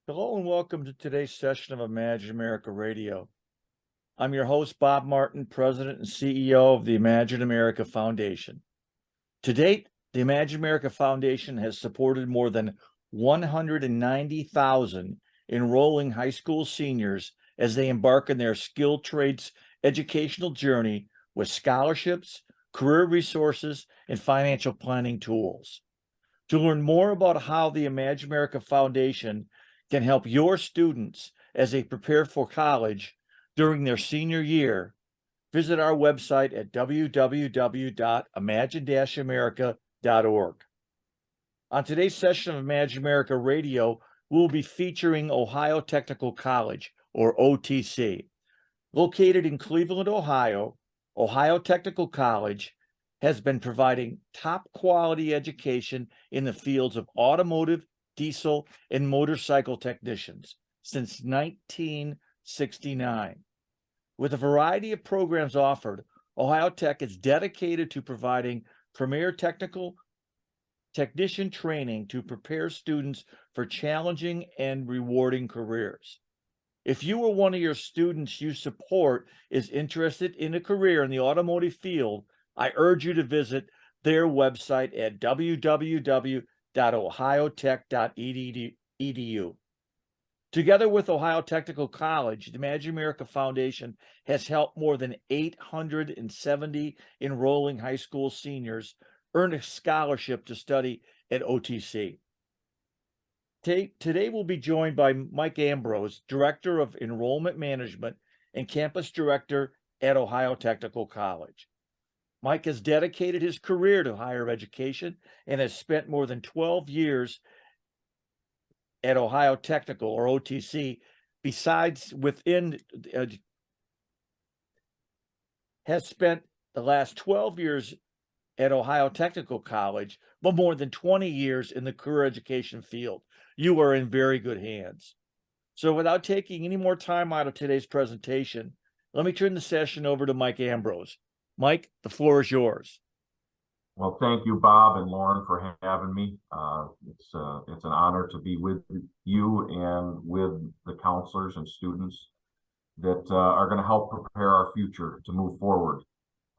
Hello and welcome to today's session of Imagine America Radio. I'm your host, Bob Martin, President and CEO of the Imagine America Foundation. To date, the Imagine America Foundation has supported more than 190,000 enrolling high school seniors as they embark on their skilled trades educational journey with scholarships, career resources, and financial planning tools. To learn more about how the Imagine America Foundation can help your students as they prepare for college during their senior year, visit our website at www.imagine-america.org. On today's session of Imagine America Radio, we'll be featuring Ohio Technical College, or OTC. Located in Cleveland, Ohio, Ohio Technical College has been providing top quality education in the fields of automotive, diesel, and motorcycle technicians since 1969. With a variety of programs offered, Ohio Tech is dedicated to providing premier technician training to prepare students for challenging and rewarding careers. If you or one of your students you support is interested in a career in the automotive field, I urge you to visit their website at www.ohiotech.edu. Together with Ohio Technical College, the Imagine America Foundation has helped more than 870 enrolling high school seniors earn a scholarship to study at OTC. Today we'll be joined by Mike Ambrose, Director of Enrollment Management and Campus Director at Ohio Technical College. Mike has dedicated his career to higher education and has spent more than 12 years at Ohio Technical, or OTC, has spent the last 12 years at Ohio Technical College, but more than 20 years in the career education field. You are in very good hands. So without taking any more time out of today's presentation, let me turn the session over to Mike Ambrose. Mike, the floor is yours. Well, thank you, Bob and Lauren, for having me. It's an honor to be with you and with the counselors and students that are going to help prepare our future to move forward.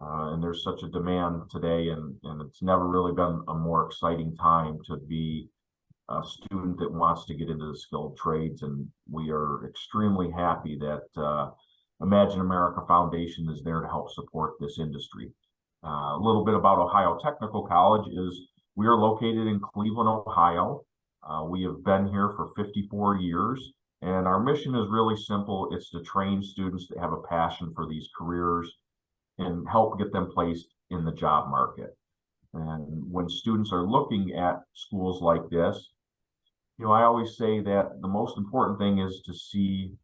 And there's such a demand today, and it's never really been a more exciting time to be a student that wants to get into the skilled trades. And we are extremely happy that Imagine America Foundation is there to help support this industry. A little bit about Ohio Technical College is we are located in Cleveland, Ohio. We have been here for 54 years, and our mission is really simple. It's to train students that have a passion for these careers and help get them placed in the job market. And when students are looking at schools like this, I always say that the most important thing is to see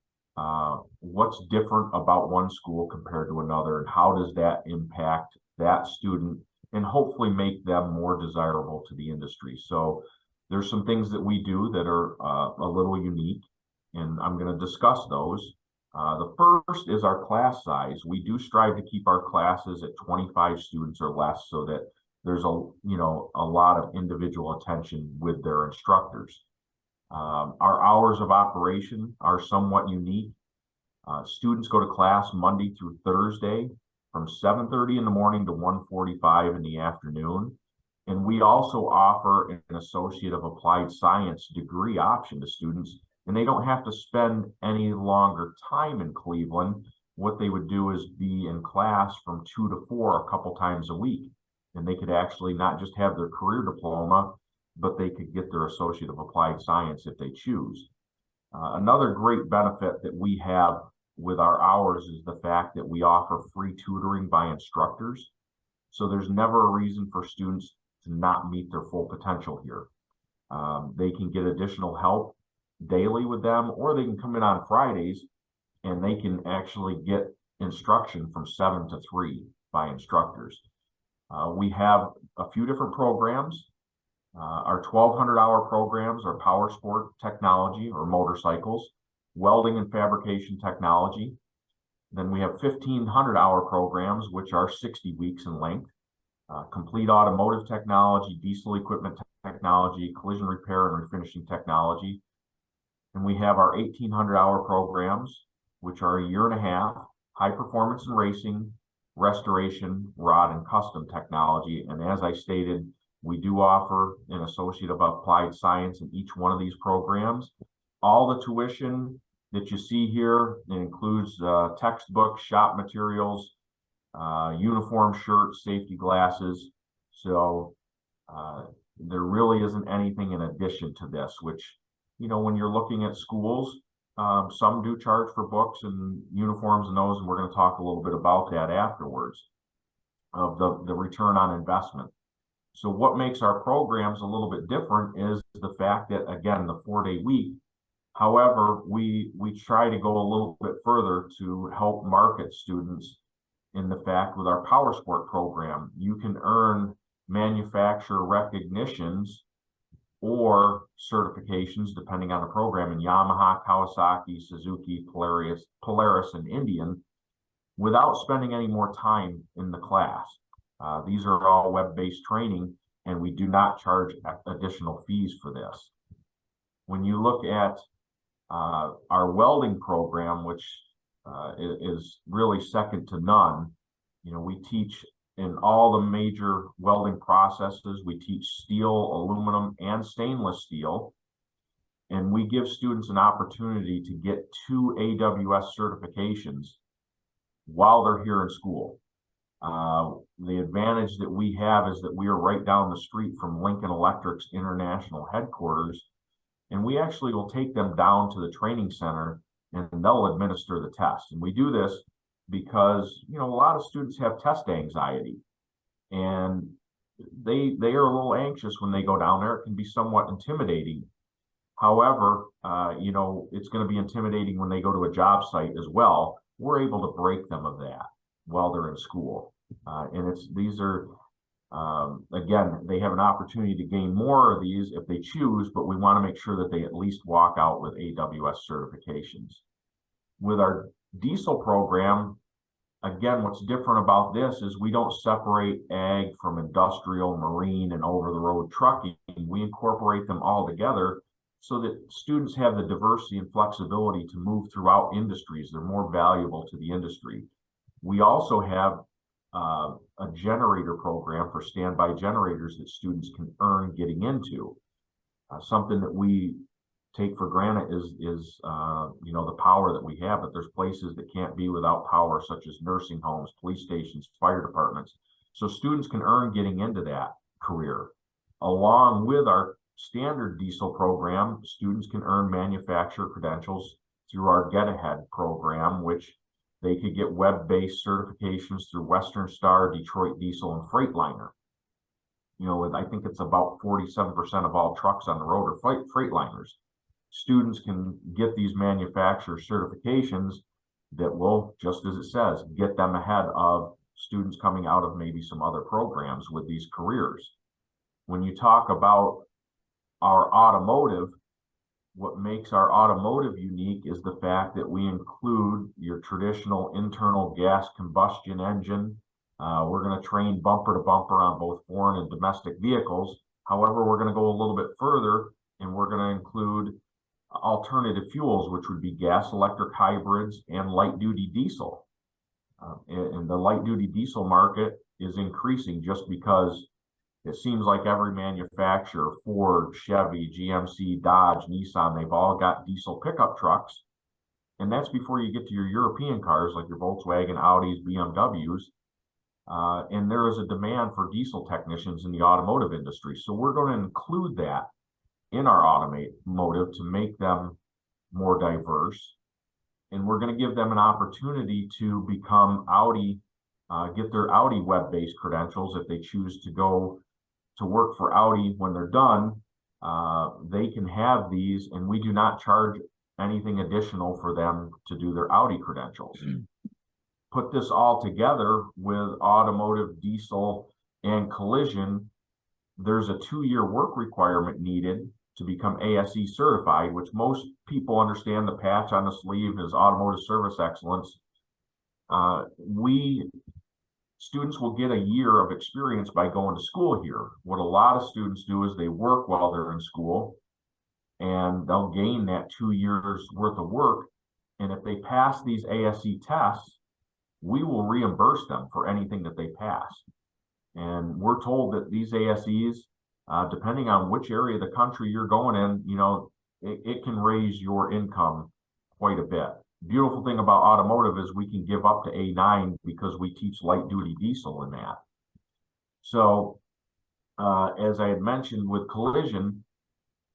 what's different about one school compared to another, and how does that impact that student and hopefully make them more desirable to the industry. So there's some things that we do that are a little unique, and I'm going to discuss those. The first is our class size. We do strive to keep our classes at 25 students or less so that there's a lot of individual attention with their instructors. Our hours of operation are somewhat unique. Students go to class Monday through Thursday from 7:30 in the morning to 1:45 in the afternoon. And we also offer an Associate of Applied Science degree option to students, and they don't have to spend any longer time in Cleveland. What they would do is be in class from 2 to 4 a couple times a week. And they could actually not just have their career diploma, but they could get their Associate of Applied Science if they choose. Another great benefit that we have with our hours is the fact that we offer free tutoring by instructors. So there's never a reason for students to not meet their full potential here. They can get additional help daily with them, or they can come in on Fridays and they can actually get instruction from 7 to 3 by instructors. We have a few different programs. Our 1,200-hour programs are power sport technology or motorcycles, welding and fabrication technology. Then we have 1,500-hour programs, which are 60 weeks in length, complete automotive technology, diesel equipment technology, collision repair and refinishing technology. And we have our 1,800-hour programs, which are a year and a half, high performance in racing, restoration, rod, and custom technology. And as I stated, we do offer an Associate of Applied Science in each one of these programs. All the tuition that you see here, it includes textbooks, shop materials, uniform shirts, safety glasses. So there really isn't anything in addition to this, which, you know, when you're looking at schools, some do charge for books and uniforms and those, and we're going to talk a little bit about that afterwards, of the return on investment. So what makes our programs a little bit different is the fact that, again, the 4-day week. However, we try to go a little bit further to help market students in the fact with our power sport program, you can earn manufacturer recognitions or certifications depending on the program in Yamaha, Kawasaki, Suzuki, Polaris, and Indian without spending any more time in the class. These are all web-based training, and we do not charge additional fees for this. When you look at our welding program, which is really second to none, you know, we teach in all the major welding processes. We teach steel, aluminum, and stainless steel. And we give students an opportunity to get 2 AWS certifications while they're here in school. The advantage that we have is that we are right down the street from Lincoln Electric's international headquarters, and we actually will take them down to the training center and they'll administer the test. And we do this because, you know, a lot of students have test anxiety, and they are a little anxious when they go down there. It can be somewhat intimidating. However, you know, it's going to be intimidating when they go to a job site as well. We're able to break them of that while they're in school. And these are, again, they have an opportunity to gain more of these if they choose, but we want to make sure that they at least walk out with AWS certifications. With our diesel program, again, what's different about this is we don't separate ag from industrial, marine, and over-the-road trucking. We incorporate them all together so that students have the diversity and flexibility to move throughout industries. They're more valuable to the industry. We also have a generator program for standby generators that students can earn getting into. Something that we take for granted is you know, the power that we have, but there's places that can't be without power, such as nursing homes, police stations, fire departments. So students can earn getting into that career. Along with our standard diesel program, students can earn manufacturer credentials through our Get Ahead program, which they could get web-based certifications through Western Star, Detroit Diesel, and Freightliner. You know, I think it's about 47% of all trucks on the road are Freightliners. Students can get these manufacturer certifications that will, just as it says, get them ahead of students coming out of maybe some other programs with these careers. When you talk about our automotive, what makes our automotive unique is the fact that we include your traditional internal gas combustion engine. We're going to train bumper to bumper on both foreign and domestic vehicles. However, we're going to go a little bit further, and we're going to include alternative fuels, which would be gas electric hybrids and light duty diesel. And the light duty diesel market is increasing just because it seems like every manufacturer, Ford, Chevy, GMC, Dodge, Nissan, they've all got diesel pickup trucks. And that's before you get to your European cars like your Volkswagen, Audis, BMWs. And there is a demand for diesel technicians in the automotive industry. So we're going to include that in our automotive to make them more diverse. And we're going to give them an opportunity to become Audi, get their Audi web-based credentials if they choose to go to work for Audi. When they're done, they can have these, and we do not charge anything additional for them to do their Audi credentials. Put this all together with automotive, diesel, and collision, there's a 2-year work requirement needed to become ASE certified, which most people understand the patch on the sleeve is automotive service excellence. Students will get a year of experience by going to school here. What a lot of students do is they work while they're in school. and they'll gain that 2 years worth of work. And if they pass these ASE tests, we will reimburse them for anything that they pass. And we're told that these ASEs, depending on which area of the country you're going in, it can raise your income quite a bit. Beautiful thing about automotive is we can give up to A9 because we teach light duty diesel in that. So as I had mentioned with collision,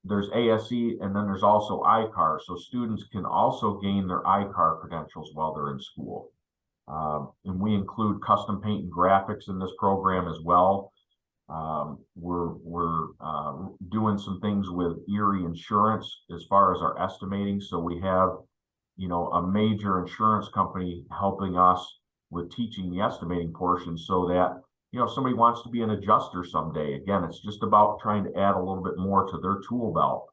there's ASE and then there's also ICAR. So students can also gain their ICAR credentials while they're in school. And we include custom paint and graphics in this program as well. We're doing some things with Erie Insurance as far as our estimating. So we have, a major insurance company helping us with teaching the estimating portion so that, if somebody wants to be an adjuster someday, again, it's just about trying to add a little bit more to their tool belt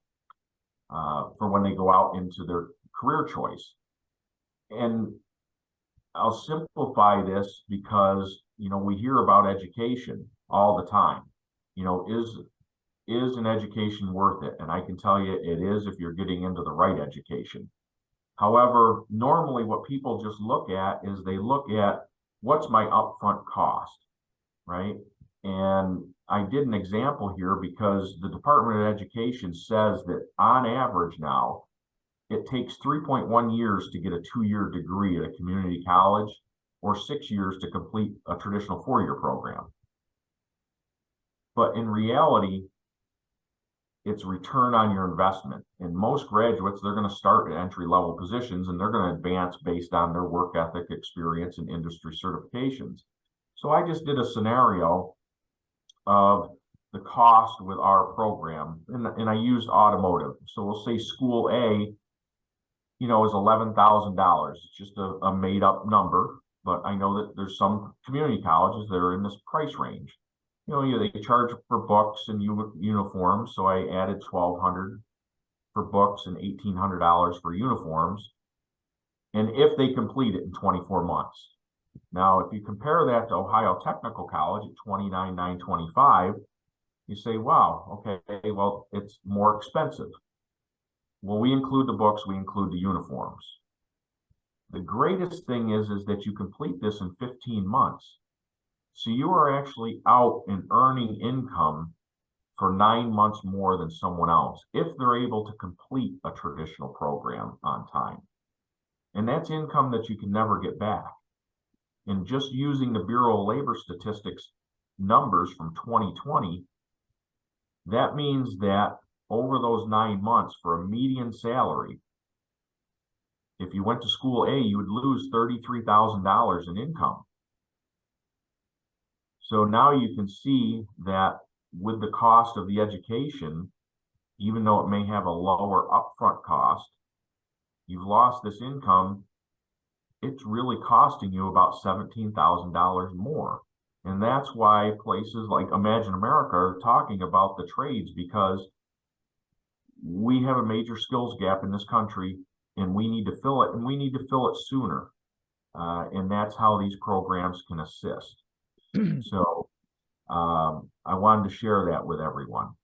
for when they go out into their career choice. And I'll simplify this because, we hear about education all the time. Is an education worth it? And I can tell you it is if you're getting into the right education. However, normally what people just look at is they look at what's my upfront cost, right? And I did an example here because the Department of Education says that on average now, it takes 3.1 years to get a 2-year degree at a community college or 6 years to complete a traditional 4-year program. But in reality, it's return on your investment. And most graduates, they're going to start at entry-level positions and they're going to advance based on their work ethic, experience, and industry certifications. So I just did a scenario of the cost with our program, and I used automotive. So we'll say school A, is $11,000. It's just a made up number, but I know that there's some community colleges that are in this price range. They charge for books and uniforms. So I added $1,200 for books and $1,800 for uniforms. And if they complete it in 24 months. Now, if you compare that to Ohio Technical College at $29,925, you say, wow, okay, well, it's more expensive. Well, we include the books, we include the uniforms. The greatest thing is that you complete this in 15 months. So you are actually out and earning income for 9 months more than someone else if they're able to complete a traditional program on time. And that's income that you can never get back. And just using the Bureau of Labor Statistics numbers from 2020, that means that over those 9 months for a median salary, if you went to school A, you would lose $33,000 in income. So now you can see that with the cost of the education, even though it may have a lower upfront cost, you've lost this income. It's really costing you about $17,000 more. And that's why places like Imagine America are talking about the trades, because we have a major skills gap in this country and we need to fill it, and we need to fill it sooner. And that's how these programs can assist. So I wanted to share that with everyone.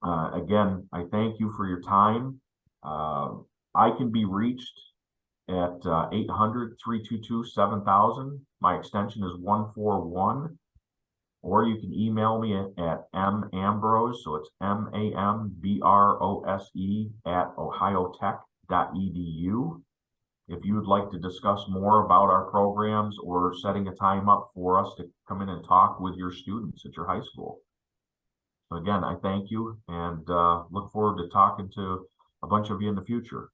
Again, I thank you for your time. I can be reached at 800-322-7000. My extension is 141. Or you can email me at mambrose, so it's MAMBROSE at ohiotech.edu. If you would like to discuss more about our programs or setting a time up for us to come in and talk with your students at your high school. So again, I thank you and look forward to talking to a bunch of you in the future.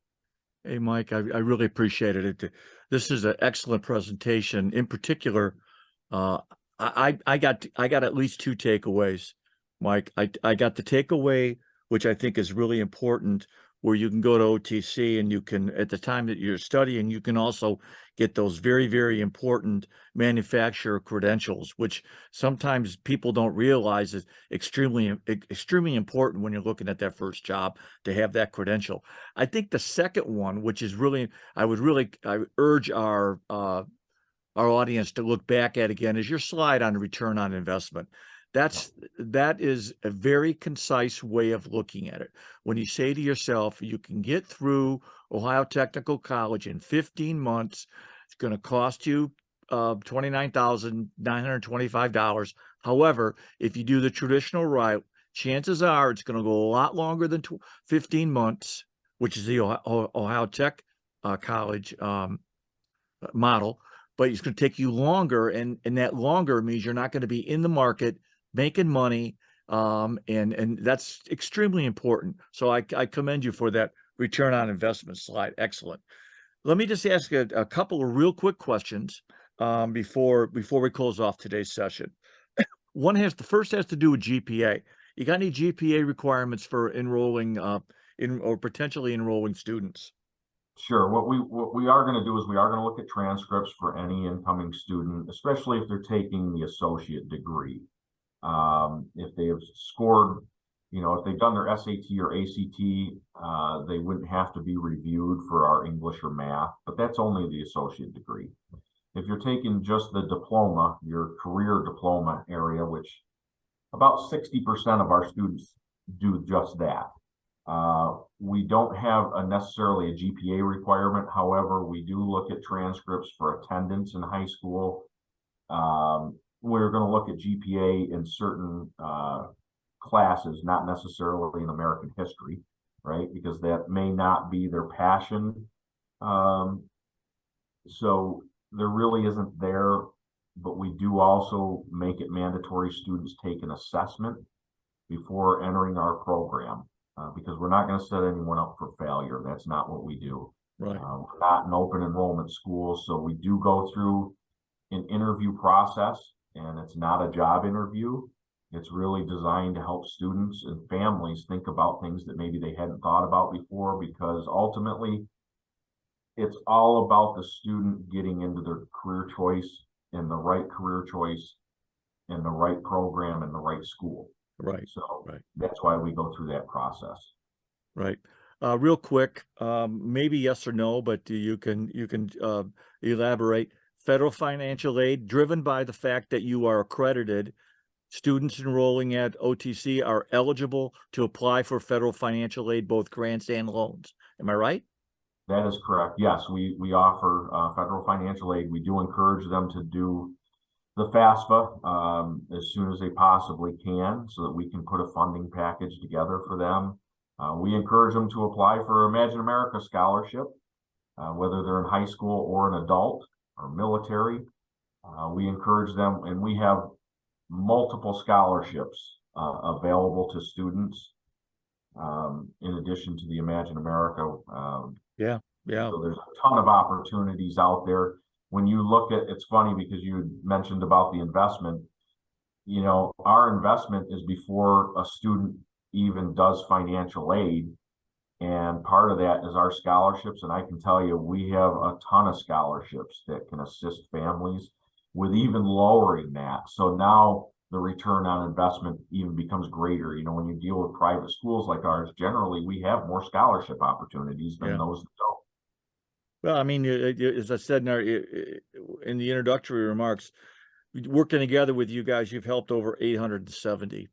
Hey, Mike, I really appreciate it. This is an excellent presentation. In particular, I got at least 2 takeaways, Mike. I got the takeaway, which I think is really important, where you can go to OTC and you can, at the time that you're studying, you can also get those very, very important manufacturer credentials, which sometimes people don't realize is extremely important when you're looking at that first job, to have that credential. I think the second one, which is really, I urge our audience to look back at again, is your slide on return on investment. That is a very concise way of looking at it. When you say to yourself, you can get through Ohio Technical College in 15 months, it's going to cost you $29,925. However, if you do the traditional route, chances are it's going to go a lot longer than 15 months, which is the Ohio Tech College model, but it's going to take you longer, and that longer means you're not going to be in the market making money, and that's extremely important. So I commend you for that return on investment slide. Excellent. Let me just ask a couple of real quick questions before we close off today's session. The first has to do with GPA. You got any GPA requirements for enrolling in or potentially enrolling students? Sure. What we are going to do is we are going to look at transcripts for any incoming student, especially if they're taking the associate degree. If they have scored, if they've done their SAT or ACT, they wouldn't have to be reviewed for our English or math, but that's only the associate degree. If you're taking just the diploma, your career diploma area, which about 60% of our students do just that. We don't have necessarily a GPA requirement. However, we do look at transcripts for attendance in high school. We're going to look at GPA in certain classes, not necessarily in American history, right? Because that may not be their passion. So there really isn't there, but we do also make it mandatory students take an assessment before entering our program. Because we're not going to set anyone up for failure. That's not what we do. Right. We're not an open enrollment school, so we do go through an interview process, and it's not a job interview. It's really designed to help students and families think about things that maybe they hadn't thought about before, because ultimately it's all about the student getting into their career choice and the right career choice and the right program and the right school. Right. So right. That's why we go through that process. Right. Real quick, maybe yes or no, but you can elaborate. Federal financial aid, driven by the fact that you are accredited, students enrolling at OTC are eligible to apply for federal financial aid, both grants and loans. Am I right? That is correct. Yes, we offer federal financial aid. We do encourage them to do the FAFSA as soon as they possibly can, so that we can put a funding package together for them. We encourage them to apply for Imagine America scholarship, whether they're in high school or an adult or military. We encourage them, and we have multiple scholarships available to students in addition to the Imagine America. Yeah. So there's a ton of opportunities out there. When you look at, it's funny because you mentioned about the investment, our investment is before a student even does financial aid. And part of that is our scholarships. And I can tell you, we have a ton of scholarships that can assist families with even lowering that. So now the return on investment even becomes greater. When you deal with private schools like ours, generally we have more scholarship opportunities than those that don't. Well, I mean, as I said in the introductory remarks, working together with you guys, you've helped over 870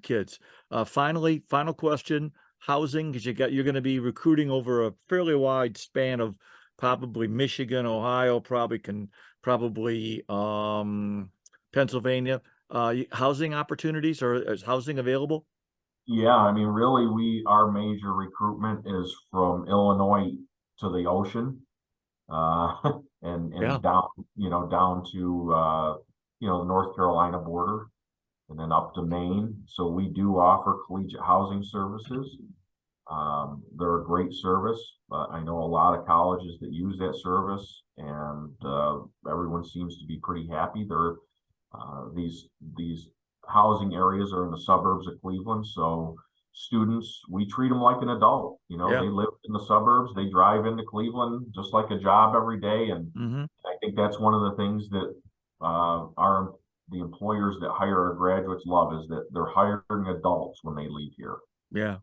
kids. Final question: housing, because you're going to be recruiting over a fairly wide span of probably Michigan, Ohio, probably Pennsylvania. Housing opportunities, or is housing available? Yeah, I mean, really, our major recruitment is from Illinois to the ocean, and down to the North Carolina border, and then up to Maine. So we do offer collegiate housing services. They're a great service. I know a lot of colleges that use that service, and everyone seems to be pretty happy. These housing areas are in the suburbs of Cleveland, so students, we treat them like an adult. They live in the suburbs, they drive into Cleveland just like a job every day. And I think that's one of the things that the employers that hire our graduates love, is that they're hiring adults when they leave here. Yeah.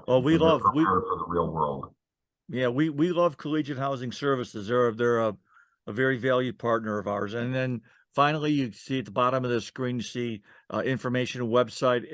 Well, we love prepared for the real world. Yeah, we love collegiate housing services. They're a very valued partner of ours. And then Finally, you see at the bottom of the screen, you see information, website,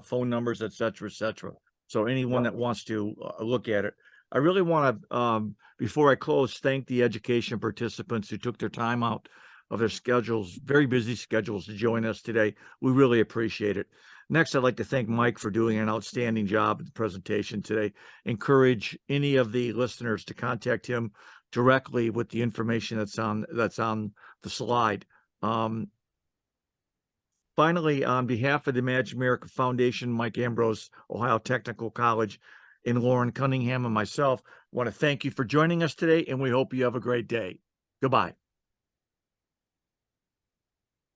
phone numbers, et cetera, et cetera. So anyone Yep. that wants to look at it. I really want to, before I close, thank the education participants who took their time out of their schedules, very busy schedules, to join us today. We really appreciate it. Next, I'd like to thank Mike for doing an outstanding job at the presentation today. Encourage any of the listeners to contact him directly with the information that's on the slide. Finally, on behalf of the Imagine America Foundation, Mike Ambrose, Ohio Technical College, and Lauren Cunningham and myself, I want to thank you for joining us today, and we hope you have a great day. Goodbye.